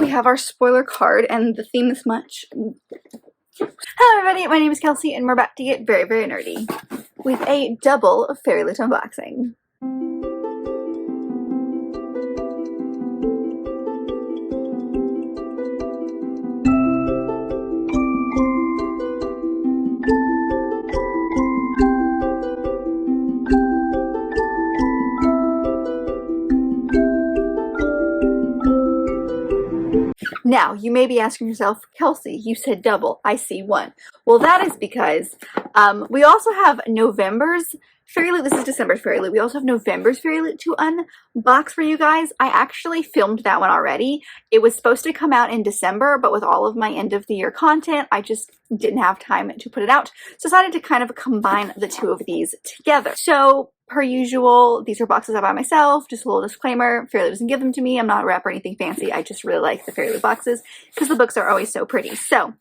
we have our spoiler card and the theme this much. Hello everybody, my name is Kelsey and we're about to get very, very nerdy with a double Fairyloot unboxing. Now, you may be asking yourself, Kelsey, you said double. I see one. Well, that is because we also have November's Fairyloot. This is December's Fairyloot. We also have November's Fairyloot to unbox for you guys. I actually filmed that one already. It was supposed to come out in December, but with all of my end of the year content, I just didn't have time to put it out. So I decided to kind of combine the two of these together. So per usual, these are boxes I buy myself. Just a little disclaimer, Fairyloot doesn't give them to me. I'm not a rep or anything fancy. I just really like the Fairyloot boxes because the books are always so pretty. So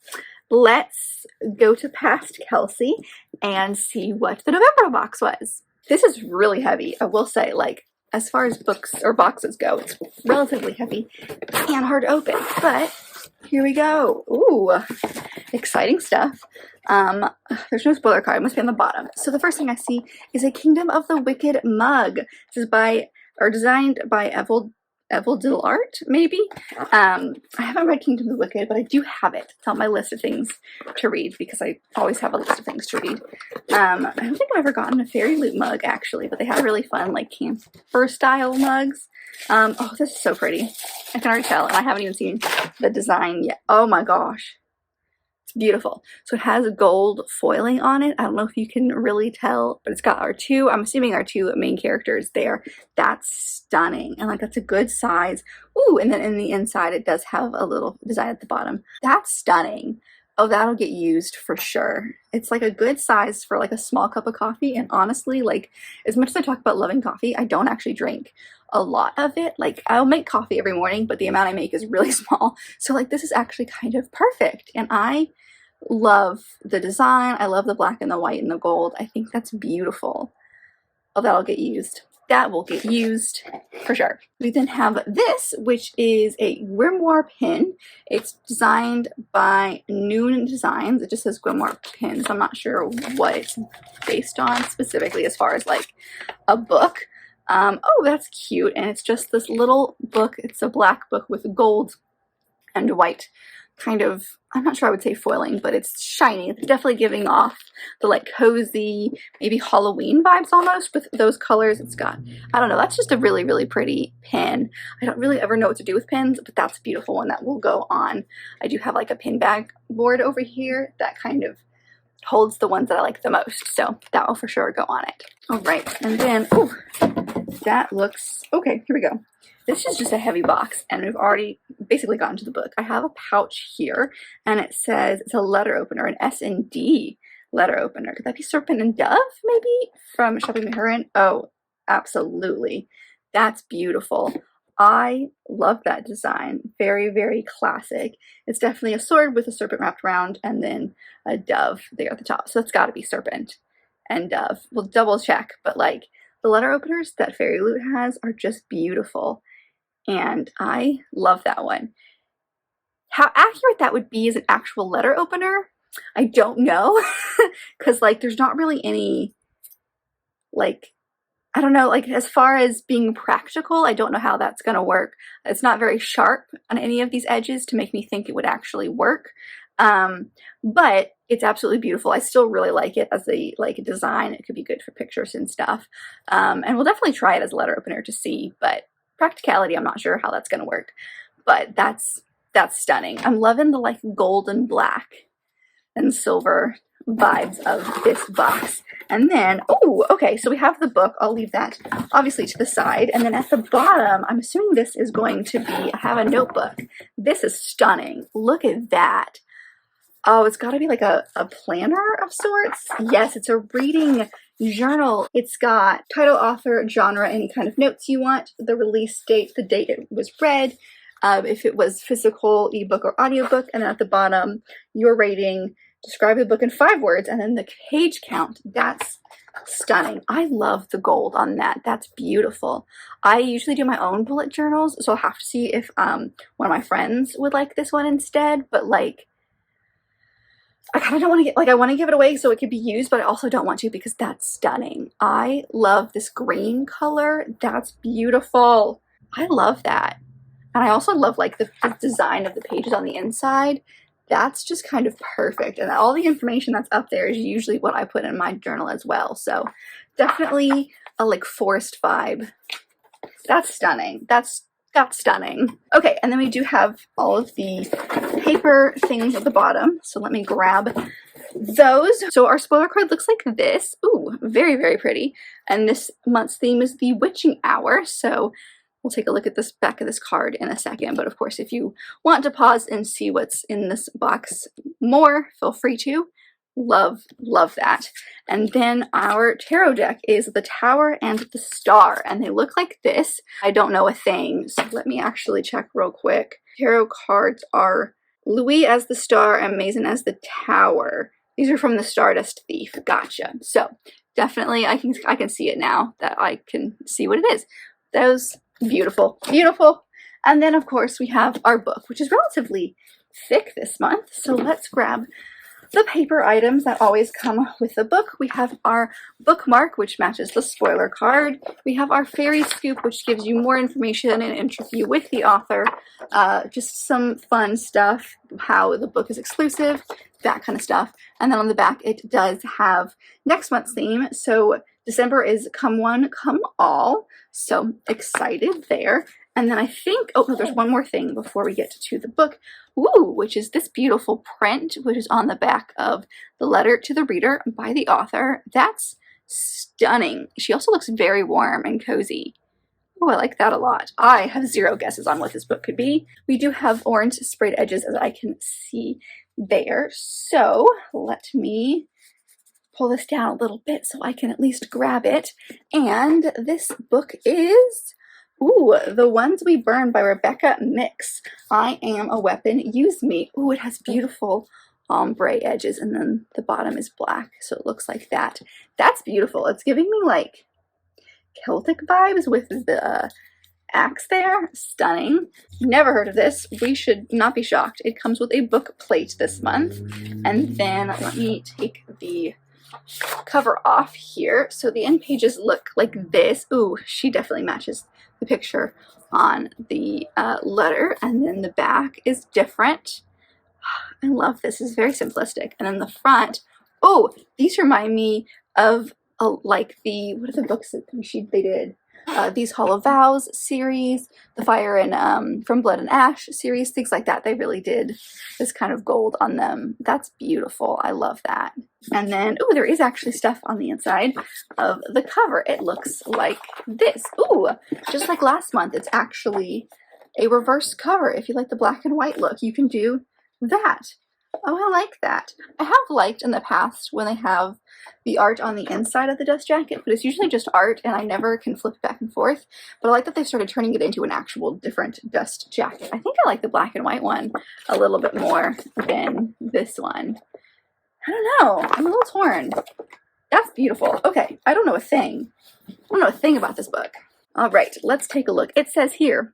let's go to past Kelsey and see what the November box was. This is really heavy. I will say, like, as far as books or boxes go, it's relatively heavy and hard to open, but here we go. Ooh, exciting stuff. There's no spoiler card. It must be on the bottom. So the first thing I see is a Kingdom of the Wicked mug. This is by, or designed by Evil Dillart, maybe? I haven't read Kingdom of the Wicked, but I do have it. It's on my list of things to read because I always have a list of things to read. I don't think I've ever gotten a Fairyloot mug, actually, but they have really fun, like, camper-style mugs. Oh, this is so pretty. I can already tell, and I haven't even seen the design yet. Oh my gosh. It's beautiful. So it has gold foiling on it. I don't know if you can really tell, but it's got our two, I'm assuming our two main characters there. That's stunning. And like, that's a good size. Ooh, and then in the inside, it does have a little design at the bottom. That's stunning. Oh, that'll get used for sure. It's like a good size for like a small cup of coffee. And honestly, like, as much as I talk about loving coffee, I don't actually drink a lot of it. Like, I'll make coffee every morning, but the amount I make is really small. So like, this is actually kind of perfect. And I love the design. I love the black and the white and the gold. I think that's beautiful. Oh, that'll get used. That will get used for sure. We then have this, which is a grimoire pin. It's designed by Noon Designs. It just says grimoire pin, so I'm not sure what it's based on specifically as far as like a book. Oh, that's cute. And it's just this little book. It's a black book with gold and white kind of, I'm not sure I would say foiling, but it's shiny. It's definitely giving off the like cozy, maybe Halloween vibes almost with those colors. It's got, I don't know, that's just a really, really pretty pin. I don't really ever know what to do with pins, but that's a beautiful one that will go on. I do have like a pin bag board over here that kind of holds the ones that I like the most. So that will for sure go on it. All right, and then, oh, that looks, okay, here we go. This is just a heavy box, and we've already basically gotten to the book. I have a pouch here, and it says it's a letter opener, an S&D letter opener. Could that be Serpent and Dove, maybe, from Shopping Mahurin? Oh, absolutely. That's beautiful. I love that design. Very, very classic. It's definitely a sword with a serpent wrapped around, and then a dove there at the top. So it's got to be Serpent and Dove. We'll double check, but like, the letter openers that Fairyloot has are just beautiful. And I love that one. How accurate that would be as an actual letter opener, I don't know. Because, like, there's not really any, like, I don't know, like, as far as being practical, I don't know how that's going to work. It's not very sharp on any of these edges to make me think it would actually work. But it's absolutely beautiful. I still really like it as a, like, design. It could be good for pictures and stuff. And we'll definitely try it as a letter opener to see, but practicality, I'm not sure how that's going to work, but that's stunning. I'm loving the like gold and black and silver vibes of this box. And then, oh, okay, so we have the book. I'll leave that obviously to the side. And then at the bottom, I'm assuming this is going to be, have a notebook. This is stunning. Look at that. Oh, it's got to be like a planner of sorts. Yes, it's a reading journal. It's got title, author, genre, any kind of notes you want, the release date, the date it was read, if it was physical, ebook, or audiobook, and then at the bottom, your rating, describe the book in 5 words, and then the page count. That's Stunning. I love the gold on that. That's beautiful. I usually do my own bullet journals, so I'll have to see if one of my friends would like this one instead, but like I kind of don't want to get, like I want to give it away so it could be used, but I also don't want to because that's stunning. I love this green color. That's beautiful. I love that. And I also love like the design of the pages on the inside. That's just kind of perfect. And all the information that's up there is usually what I put in my journal as well. So definitely a like forest vibe. That's stunning. That's stunning. Okay, and then we do have all of the paper things at the bottom. So let me grab those. So our spoiler card looks like this. Ooh, very, very pretty. And this month's theme is the witching hour. So we'll take a look at this back of this card in a second. But of course, if you want to pause and see what's in this box more, feel free to. Love that. And then our tarot deck is the Tower and the Star, and they look like this. I don't know a thing, so let me actually check real quick. Tarot cards are Louis as the Star and Mason as the Tower. These are from the Stardust Thief. Gotcha. So definitely I can see it now that I can see what it is. Those beautiful. And then of course we have our book, which is relatively thick this month. So let's grab the paper items that always come with the book. We have our bookmark, which matches the spoiler card. We have our fairy scoop, which gives you more information and an interview with the author. Just some fun stuff, how the book is exclusive, that kind of stuff. And then on the back, it does have next month's theme. So December is Come One, Come All. So excited there. And then I think, oh no, there's one more thing before we get to the book. Ooh, which is this beautiful print, which is on the back of the letter to the reader by the author. That's stunning. She also looks very warm and cozy. Oh, I like that a lot. I have zero guesses on what this book could be. We do have orange sprayed edges, as I can see there. So let me pull this down a little bit so I can at least grab it. And this book is, ooh, The Ones We Burn by Rebecca Mix. I Am a Weapon, Use Me. Ooh, it has beautiful ombre edges, and then the bottom is black, so it looks like that. That's beautiful. It's giving me like Celtic vibes with the axe there. Stunning. Never heard of this. We should not be shocked. It comes with a book plate this month. And then let me take the cover off here. So the end pages look like this. Ooh, she definitely matches the picture on the letter, and then the back is different. I love this. It's very simplistic. And then the front, oh, these remind me of like the, what are the books that they did? These Hall of Vows series, the Fire and From Blood and Ash series, things like that. They really did this kind of gold on them. That's beautiful. I love that. And then, oh, there is actually stuff on the inside of the cover. It looks like this. Ooh, just like last month, it's actually a reverse cover. If you like the black and white look, you can do that. Oh, I like that. I have liked in the past when they have the art on the inside of the dust jacket, but it's usually just art and I never can flip it back and forth. But I like that they've started turning it into an actual different dust jacket. I think I like the black and white one a little bit more than this one. I don't know. I'm a little torn. That's beautiful. Okay, I don't know a thing. I don't know a thing about this book. All right, let's take a look. It says here,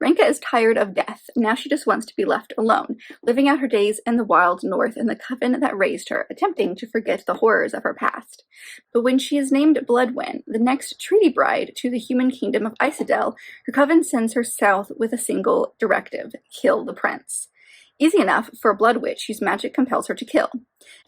Renka is tired of death. Now she just wants to be left alone, living out her days in the wild north in the coven that raised her, attempting to forget the horrors of her past. But when she is named Bloodwind, the next treaty bride to the human kingdom of Isidel, her coven sends her south with a single directive: kill the prince. Easy enough for a blood witch whose magic compels her to kill.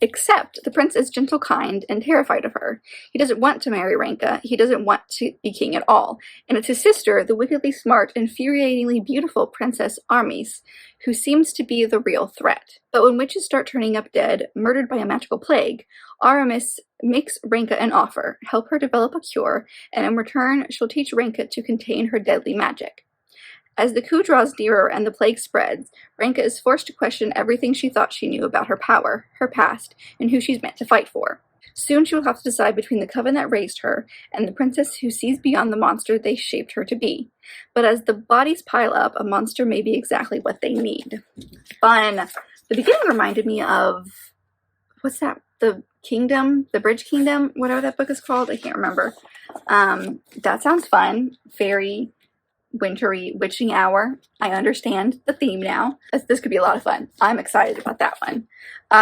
Except the prince is gentle, kind, and terrified of her. He doesn't want to marry Renka. He doesn't want to be king at all. And it's his sister, the wickedly smart, infuriatingly beautiful Princess Armis, who seems to be the real threat. But when witches start turning up dead, murdered by a magical plague, Aramis makes Renka an offer, help her develop a cure, and in return, she'll teach Renka to contain her deadly magic. As the coup draws nearer and the plague spreads, Renka is forced to question everything she thought she knew about her power, her past, and who she's meant to fight for. Soon she will have to decide between the coven that raised her and the princess who sees beyond the monster they shaped her to be. But as the bodies pile up, a monster may be exactly what they need. Fun. The beginning reminded me of, what's that? The Kingdom, The Bridge Kingdom, whatever that book is called. I can't remember. That sounds fun. Fairy, wintry, witching hour. I understand the theme now. This could be a lot of fun. I'm excited about that one.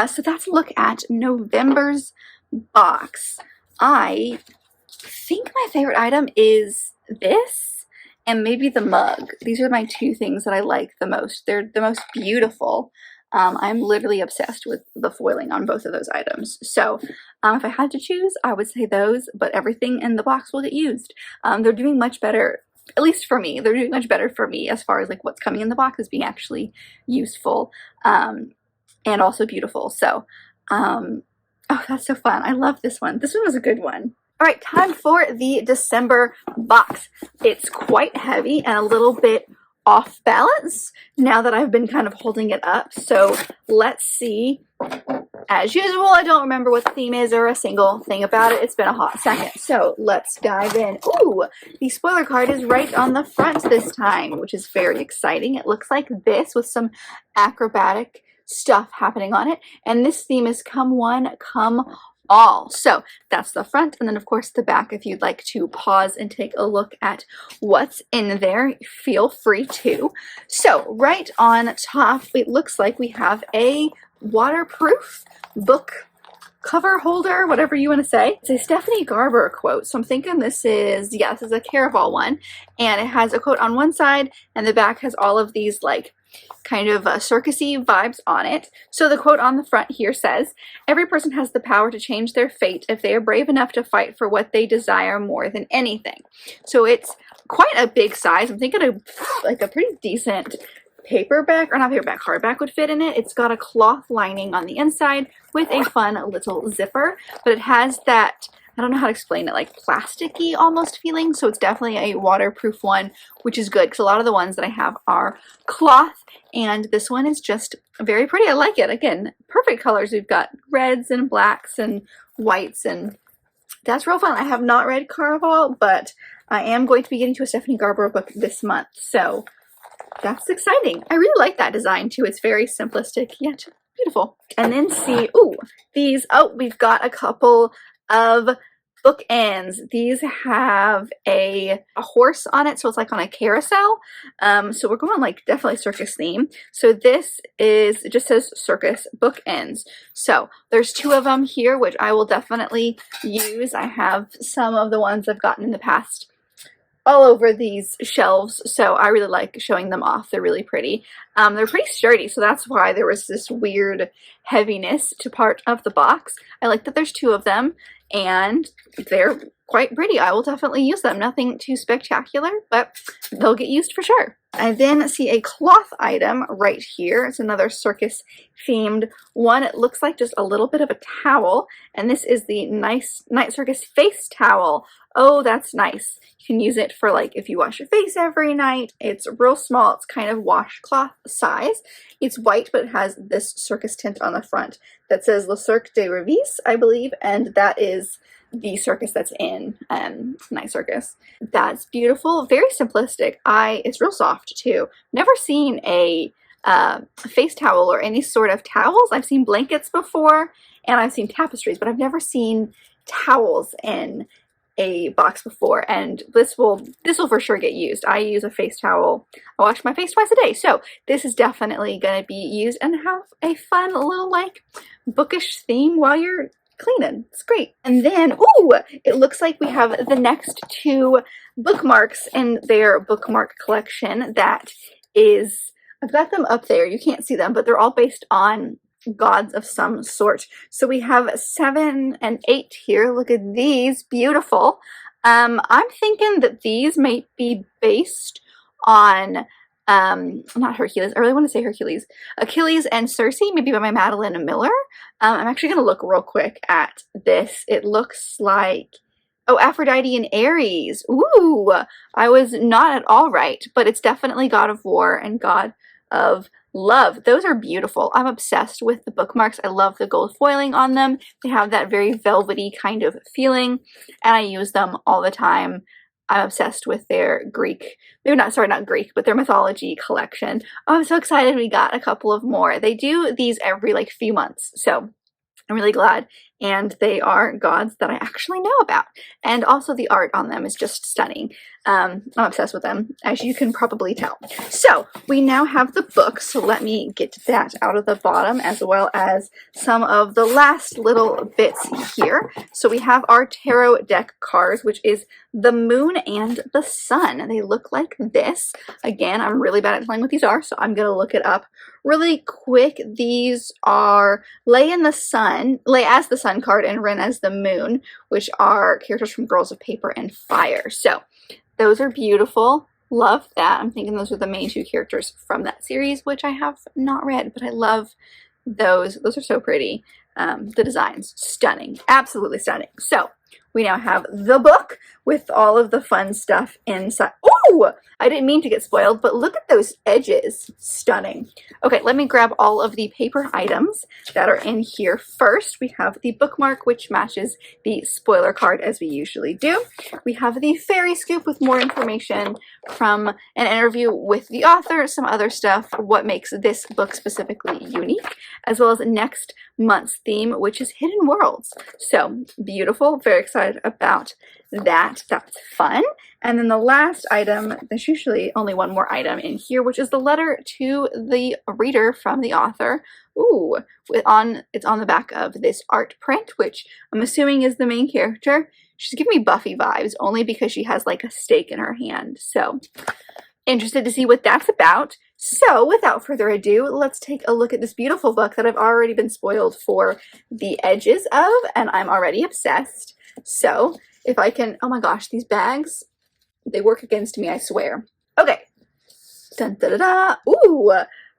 So that's a look at November's box. I think my favorite item is this and maybe the mug. These are my two things that I like the most. They're the most beautiful. I'm literally obsessed with the foiling on both of those items. So if I had to choose, I would say those, but everything in the box will get used. They're doing much better, at least for me. They're doing much better for me as far as like what's coming in the box is being actually useful and also beautiful. So, oh, that's so fun. I love this one. This one was a good one. All right, time for the December box. It's quite heavy and a little bit off balance now that I've been kind of holding it up. So let's see. As usual, I don't remember what the theme is or a single thing about it. It's been a hot second. So let's dive in. Ooh, the spoiler card is right on the front this time, which is very exciting. It looks like this with some acrobatic stuff happening on it. And this theme is come one, come all. So that's the front, and then of course the back. If you'd like to pause and take a look at what's in there, feel free to. So right on top, it looks like we have a waterproof book cover holder, whatever you want to say. It's a Stephanie Garber quote, so I'm thinking this is a Caraval one, and it has a quote on one side and the back has all of these like kind of circusy vibes on it. So the quote on the front here says, "Every person has the power to change their fate if they are brave enough to fight for what they desire more than anything." So it's quite a big size. I'm thinking a pretty decent paperback, or not paperback, hardback would fit in it. It's got a cloth lining on the inside with a fun little zipper, but it has that, I don't know how to explain it, like plasticky almost feeling. So it's definitely a waterproof one, which is good because a lot of the ones that I have are cloth, and this one is just very pretty. I like it. Again, perfect colors. We've got reds and blacks and whites, and that's real fun. I have not read Caraval, but I am going to be getting to a Stephanie Garber book this month, so that's exciting. I really like that design too. It's very simplistic yet beautiful. And then see, ooh, these, oh, we've got a couple of bookends. These have a horse on it, so it's like on a carousel. So we're going like definitely circus theme. So this is, it just says circus bookends. So there's two of them here, which I will definitely use. I have some of the ones I've gotten in the past all over these shelves, so I really like showing them off. They're really pretty. They're pretty sturdy, so that's why there was this weird heaviness to part of the box. I like that there's two of them, and they're quite pretty. I will definitely use them. Nothing too spectacular, but they'll get used for sure. I then see a cloth item right here. It's another circus themed one. It looks like just a little bit of a towel, and this is the nice Night Circus face towel. Oh, that's nice. You can use it for like if you wash your face every night. It's real small. It's kind of washcloth size. It's white, but it has this circus tint on the front that says Le Cirque de Revis, I believe, and that is the circus that's in Night Circus. That's beautiful. Very simplistic. It's real soft too. Never seen a face towel or any sort of towels. I've seen blankets before and I've seen tapestries, but I've never seen towels in a box before, and this will for sure get used. I use a face towel. I wash my face twice a day, so this is definitely going to be used and have a fun little like bookish theme while you're cleaning. It's great. And then, ooh, it looks like we have the next two bookmarks in their bookmark collection. That is, I've got them up there. You can't see them, but they're all based on gods of some sort. So we have 7 and 8 here. Look at these, beautiful. I'm thinking that these might be based on not Hercules, I really want to say Hercules, Achilles and Circe, maybe by Madeline Miller. I'm actually going to look real quick at this. It looks like, oh, Aphrodite and Ares. Ooh, I was not at all right, but it's definitely God of War and God of Love. Those are beautiful. I'm obsessed with the bookmarks. I love the gold foiling on them. They have that very velvety kind of feeling, and I use them all the time. I'm obsessed with their Greek, maybe not, sorry, not Greek, but their mythology collection. Oh, I'm so excited we got a couple of more. They do these every like few months, so I'm really glad and they are gods that I actually know about. And also the art on them is just stunning. I'm obsessed with them, as you can probably tell. So we now have the book, so let me get that out of the bottom, as well as some of the last little bits here. So we have our tarot deck cards, which is the moon and the sun. They look like this. Again, I'm really bad at telling what these are, so I'm gonna look it up really quick. These are Lay as the sun card, and Ren as the moon, which are characters from Girls of Paper and Fire. So those are beautiful. Love that. I'm thinking those are the main two characters from that series, which I have not read, but I love those. Those are so pretty. The designs, stunning. Absolutely stunning. So we now have the book with all of the fun stuff inside. Oh, I didn't mean to get spoiled, but look at those edges. Stunning. Okay, let me grab all of the paper items that are in here first. We have the bookmark, which matches the spoiler card as we usually do. We have the fairy scoop with more information from an interview with the author, some other stuff, what makes this book specifically unique, as well as next month's theme, which is Hidden Worlds. So beautiful, very excited about that. That's fun. And then the last item, there's usually only one more item in here, which is the letter to the reader from the author. Ooh, it's on the back of this art print, which I'm assuming is the main character. She's giving me Buffy vibes, only because she has like a stake in her hand. So interested to see what that's about. So without further ado, let's take a look at this beautiful book that I've already been spoiled for the edges of, and I'm already obsessed. So if I can, oh my gosh, these bags, they work against me, I swear. Okay. Dun, da, da, da. Ooh,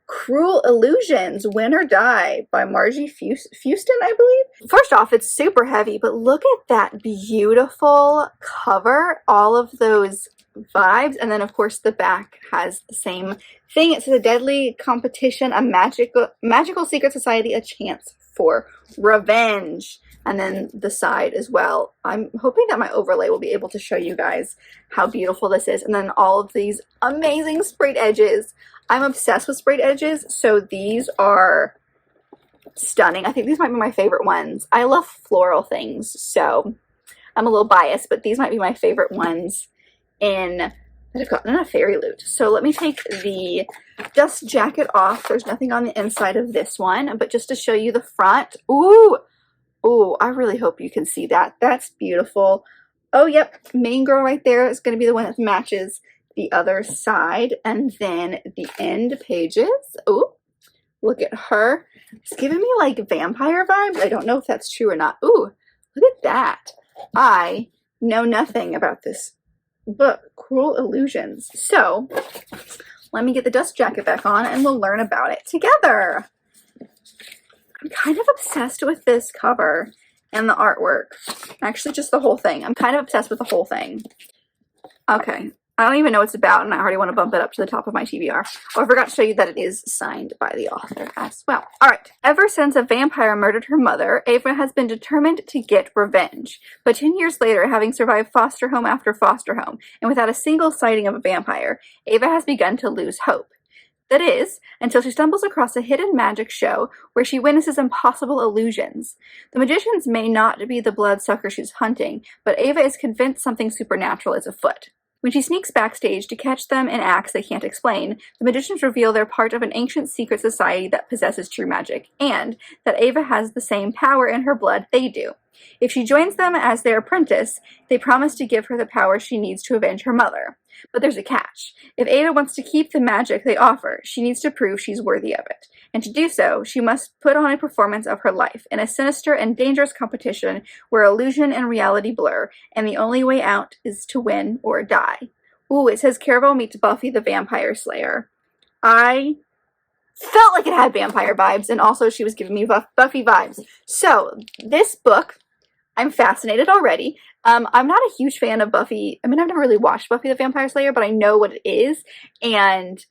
Cruel Illusions, Win or Die by Margie Fuston, I believe. First off, it's super heavy, but look at that beautiful cover, all of those vibes. And then of course the back has the same thing. It says a deadly competition, a magical secret society, a chance for revenge. And then the side as well. I'm hoping that my overlay will be able to show you guys how beautiful this is. And then all of these amazing sprayed edges. I'm obsessed with sprayed edges, so these are stunning. I think these might be my favorite ones. I love floral things, so I'm a little biased, but these might be my favorite ones that I've gotten in a Fairyloot. So let me take the dust jacket off. There's nothing on the inside of this one, but just to show you the front. Ooh! Oh, I really hope you can see that. That's beautiful. Oh, yep. Main girl right there is going to be the one that matches the other side. And then the end pages. Oh, look at her. It's giving me like vampire vibes. I don't know if that's true or not. Ooh, look at that. I know nothing about this book, Cruel Illusions. So let me get the dust jacket back on and we'll learn about it together. I'm kind of obsessed with this cover and the artwork. Actually, just the whole thing. I'm kind of obsessed with the whole thing. Okay. I don't even know what it's about, and I already want to bump it up to the top of my TBR. Oh, I forgot to show you that it is signed by the author as well. Alright. Ever since a vampire murdered her mother, Ava has been determined to get revenge. But 10 years later, having survived foster home after foster home, and without a single sighting of a vampire, Ava has begun to lose hope. That is, until she stumbles across a hidden magic show where she witnesses impossible illusions. The magicians may not be the bloodsucker she's hunting, but Ava is convinced something supernatural is afoot. When she sneaks backstage to catch them in acts they can't explain, the magicians reveal they're part of an ancient secret society that possesses true magic, and that Ava has the same power in her blood they do. If she joins them as their apprentice, they promise to give her the power she needs to avenge her mother. But there's a catch. If Ava wants to keep the magic they offer, she needs to prove she's worthy of it. And to do so, she must put on a performance of her life in a sinister and dangerous competition where illusion and reality blur, and the only way out is to win or die. Ooh, it says Caraval meets Buffy the Vampire Slayer. I felt like it had vampire vibes, and also she was giving me Buffy vibes. So, this book, I'm fascinated already. I'm not a huge fan of Buffy. I mean, I've never really watched Buffy the Vampire Slayer, but I know what it is, and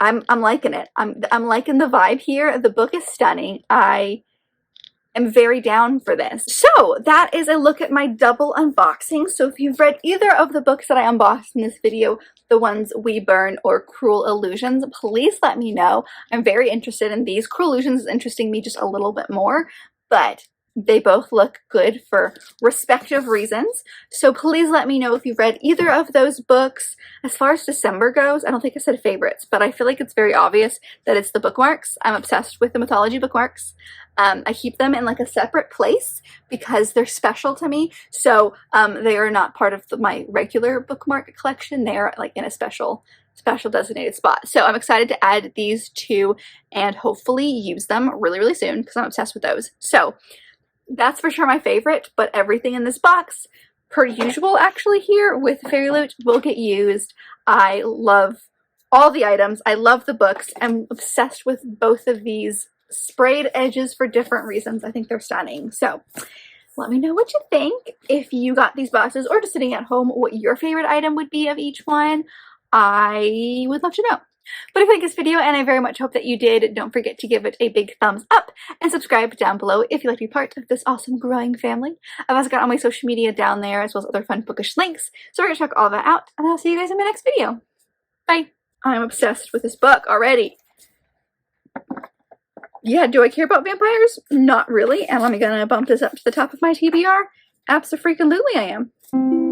I'm liking it. I'm liking the vibe here. The book is stunning. I am very down for this. So that is a look at my double unboxing. So if you've read either of the books that I unboxed in this video, the ones We Burn or Cruel Illusions, please let me know. I'm very interested in these. Cruel Illusions is interesting me just a little bit more, but they both look good for respective reasons. So please let me know if you've read either of those books. As far as December goes, I don't think I said favorites, but I feel like it's very obvious that it's the bookmarks. I'm obsessed with the mythology bookmarks. I keep them in like a separate place because they're special to me. So they are not part of my regular bookmark collection. They're like in a special designated spot. So I'm excited to add these two and hopefully use them really, really soon because I'm obsessed with those. So that's for sure my favorite, but everything in this box, per usual actually here with Fairyloot, will get used. I love all the items. I love the books. I'm obsessed with both of these sprayed edges for different reasons. I think they're stunning. So let me know what you think. If you got these boxes or just sitting at home, what your favorite item would be of each one. I would love to know. But if you like this video, and I very much hope that you did, don't forget to give it a big thumbs up and subscribe down below if you'd like to be part of this awesome growing family. I've also got all my social media down there as well as other fun bookish links. So we're going to check all that out, and I'll see you guys in my next video. Bye. I'm obsessed with this book already. Yeah, do I care about vampires? Not really. Am I gonna bump this up to the top of my TBR? Abso-freaking-lutely I am.